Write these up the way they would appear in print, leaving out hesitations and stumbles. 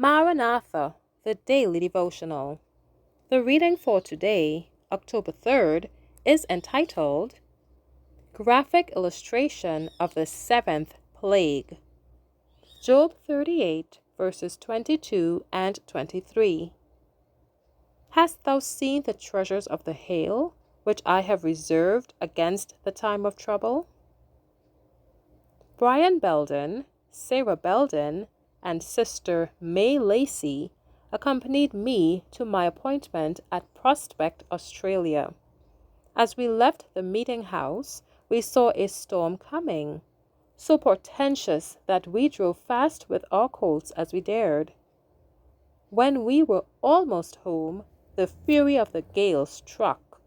Maranatha, the Daily Devotional. The reading for today, October 3rd, is entitled Graphic Illustration of the Seventh Plague. Job 38, verses 22 and 23. Hast thou seen the treasures of the hail, which I have reserved against the time of trouble? Brian Belden, Sarah Belden, and Sister May Lacey accompanied me to my appointment at Prospect, Australia. As we left the meeting house, we saw a storm coming, so portentous that we drove fast with our coats as we dared. When we were almost home, the fury of the gale struck.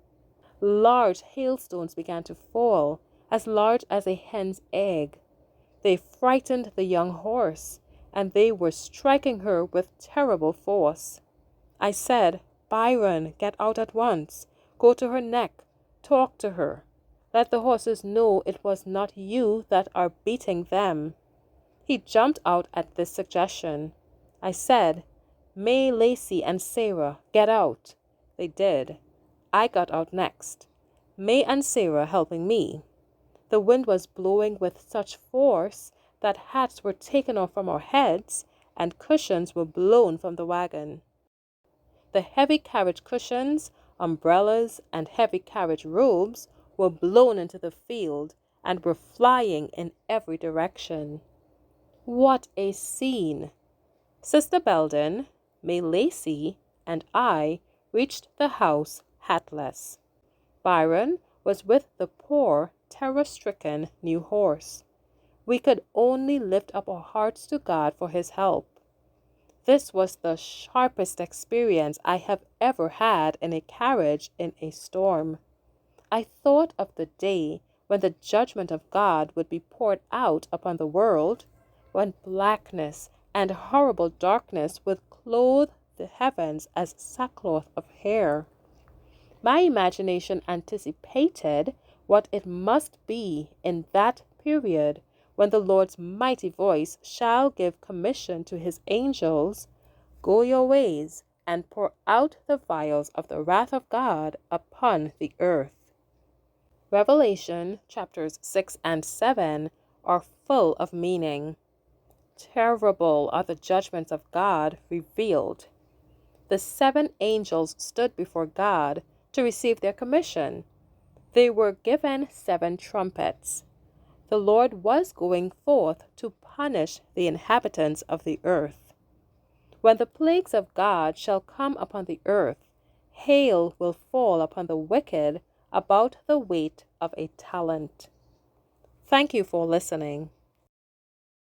Large hailstones began to fall, as large as a hen's egg. They frightened the young horse, and they were striking her with terrible force. I said, Byron, get out at once. Go to her neck. Talk to her. Let the horses know it was not you that are beating them. He jumped out at this suggestion. I said, May Lacey and Sarah, get out. They did. I got out next, May and Sarah helping me. The wind was blowing with such force that hats were taken off from our heads and cushions were blown from the wagon. The heavy carriage cushions, umbrellas, and heavy carriage robes were blown into the field and were flying in every direction. What a scene! Sister Belden, May Lacey, and I reached the house hatless. Byron was with the poor, terror-stricken new horse. We could only lift up our hearts to God for his help. This was the sharpest experience I have ever had in a carriage in a storm. I thought of the day when the judgment of God would be poured out upon the world, when blackness and horrible darkness would clothe the heavens as sackcloth of hair. My imagination anticipated what it must be in that period when the Lord's mighty voice shall give commission to his angels, Go your ways, and pour out the vials of the wrath of God upon the earth. Revelation chapters 6 and 7 are full of meaning. Terrible are the judgments of God revealed. The 7 angels stood before God to receive their commission. They were given 7 trumpets. The Lord was going forth to punish the inhabitants of the earth. When the plagues of God shall come upon the earth, hail will fall upon the wicked about the weight of a talent. Thank you for listening.